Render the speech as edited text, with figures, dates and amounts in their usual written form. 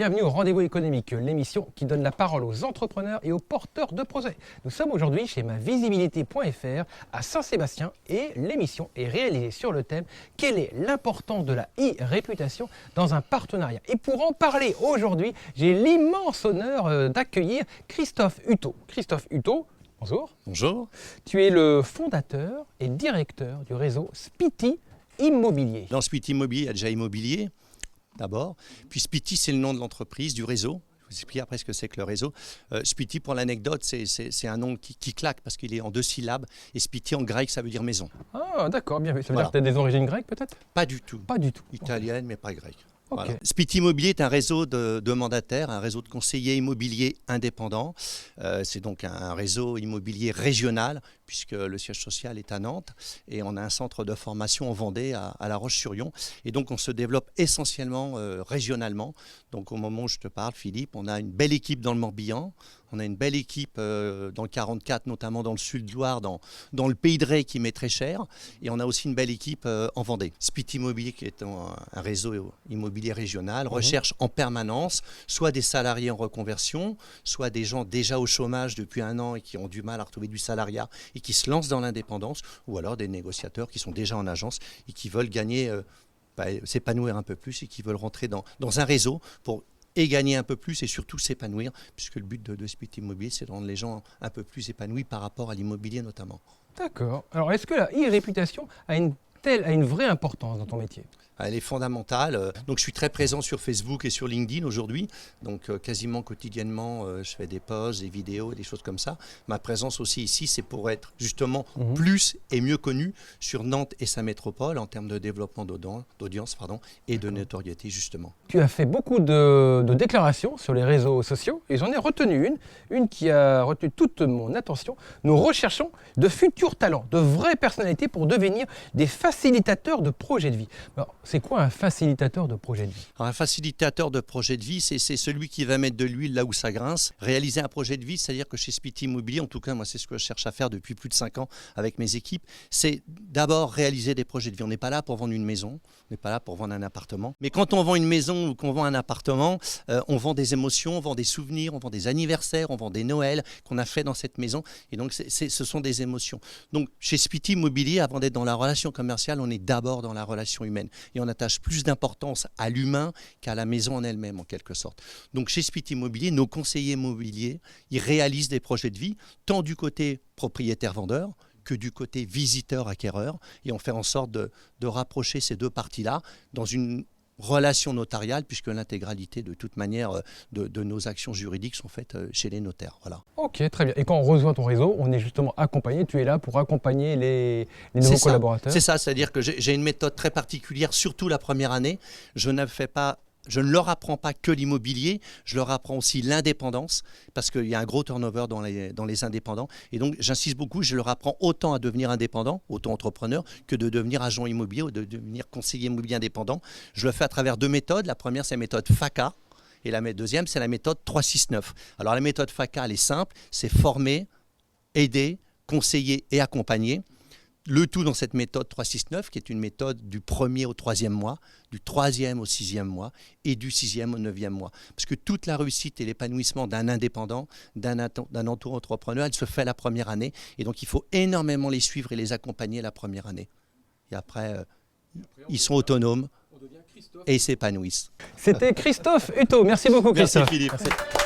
bienvenue au Rendez-vous économique, l'émission qui donne la parole aux entrepreneurs et aux porteurs de projets. Nous sommes aujourd'hui chez mavisibilité.fr à Saint-Sébastien et l'émission est réalisée sur le thème « Quelle est l'importance de la e-réputation dans un partenariat ?» Et pour en parler aujourd'hui, j'ai l'immense honneur d'accueillir Christophe Huttot. Christophe Huttot, bonjour. Bonjour. Tu es le fondateur et directeur du réseau Spiti Immobilier. Dans Spiti Immobilier, il y a déjà immobilier, d'abord. Puis Spiti, c'est le nom de l'entreprise, du réseau. Je vais vous expliquer après ce que c'est que le réseau. Spiti, pour l'anecdote, c'est un nom qui claque parce qu'il est en 2 syllabes. Et Spiti, en grec, ça veut dire maison. Ah, d'accord, bien vu. Ça veut Voilà. dire que tu as des origines grecques, peut-être? Pas du tout. Pas du tout. Italienne, mais pas grecque. Ok. Voilà. Spiti Immobilier est un réseau de mandataires, un réseau de conseillers immobiliers indépendants. C'est donc un réseau immobilier régional, puisque le siège social est à Nantes. Et on a un centre de formation en Vendée, à La Roche-sur-Yon. Et donc, on se développe essentiellement régionalement. Donc, au moment où je te parle, Philippe, on a une belle équipe dans le Morbihan. On a une belle équipe dans le 44, notamment dans le sud de Loire, dans le Pays de Ré qui m'est très cher. Et on a aussi une belle équipe en Vendée. Spiti Immobilier, qui est un réseau immobilier régional, recherche en permanence soit des salariés en reconversion, soit des gens déjà au chômage depuis 1 an et qui ont du mal à retrouver du salariat et qui se lancent dans l'indépendance, ou alors des négociateurs qui sont déjà en agence et qui veulent gagner, s'épanouir un peu plus et qui veulent rentrer dans un réseau pour gagner un peu plus et surtout s'épanouir, puisque le but de Spiti Immobilier, c'est de rendre les gens un peu plus épanouis par rapport à l'immobilier notamment. D'accord. Alors, est-ce que la e-réputation a une vraie importance dans ton métier? Elle est fondamentale. Donc, je suis très présent sur Facebook et sur LinkedIn aujourd'hui. Donc, quasiment quotidiennement, je fais des posts, des vidéos, des choses comme ça. Ma présence aussi ici, c'est pour être justement plus et mieux connu sur Nantes et sa métropole en termes de développement d'audience et de notoriété, justement. Tu as fait beaucoup de déclarations sur les réseaux sociaux et j'en ai retenu une qui a retenu toute mon attention. Nous recherchons de futurs talents, de vraies personnalités pour devenir des facilitateurs de projets de vie. Alors, c'est quoi un facilitateur de projet de vie? Alors, un facilitateur de projet de vie, c'est celui qui va mettre de l'huile là où ça grince. Réaliser un projet de vie, c'est-à-dire que chez Spiti Immobilier, en tout cas, moi, c'est ce que je cherche à faire depuis plus de 5 ans avec mes équipes, c'est d'abord réaliser des projets de vie. On n'est pas là pour vendre une maison, on n'est pas là pour vendre un appartement. Mais quand on vend une maison ou qu'on vend un appartement, on vend des émotions, on vend des souvenirs, on vend des anniversaires, on vend des Noëls qu'on a fait dans cette maison. Et donc, ce sont des émotions. Donc, chez Spiti Immobilier, avant d'être dans la relation commerciale, on est d'abord dans la relation humaine. Et on attache plus d'importance à l'humain qu'à la maison en elle-même, en quelque sorte. Donc, chez Spiti Immobilier, nos conseillers immobiliers, ils réalisent des projets de vie, tant du côté propriétaire-vendeur que du côté visiteur-acquéreur. Et on fait en sorte de rapprocher ces 2 parties-là dans une relation notariale, puisque l'intégralité, de toute manière, de nos actions juridiques sont faites chez les notaires. Voilà. Ok, très bien. Et quand on rejoint ton réseau, on est justement accompagné, tu es là pour accompagner les nouveaux collaborateurs? C'est ça, c'est-à-dire que j'ai une méthode très particulière, surtout la première année. Je ne leur apprends pas que l'immobilier, je leur apprends aussi l'indépendance, parce qu'il y a un gros turnover dans les indépendants. Et donc, j'insiste beaucoup, je leur apprends autant à devenir indépendant, auto-entrepreneur, que de devenir agent immobilier ou de devenir conseiller immobilier indépendant. Je le fais à travers 2 méthodes. La première, c'est la méthode FACA. Et la deuxième, c'est la méthode 369. Alors, la méthode FACA, elle est simple, c'est former, aider, conseiller et accompagner. Le tout dans cette méthode 369, qui est une méthode du 1er au 3e mois, du 3e au 6e mois et du 6e au 9e mois. Parce que toute la réussite et l'épanouissement d'un indépendant, d'un auto-entrepreneur, elle se fait la première année. Et donc, il faut énormément les suivre et les accompagner la première année. Et après ils sont autonomes et ils s'épanouissent. C'était Christophe Huttot. Merci beaucoup, Christophe. Merci, Philippe. Merci.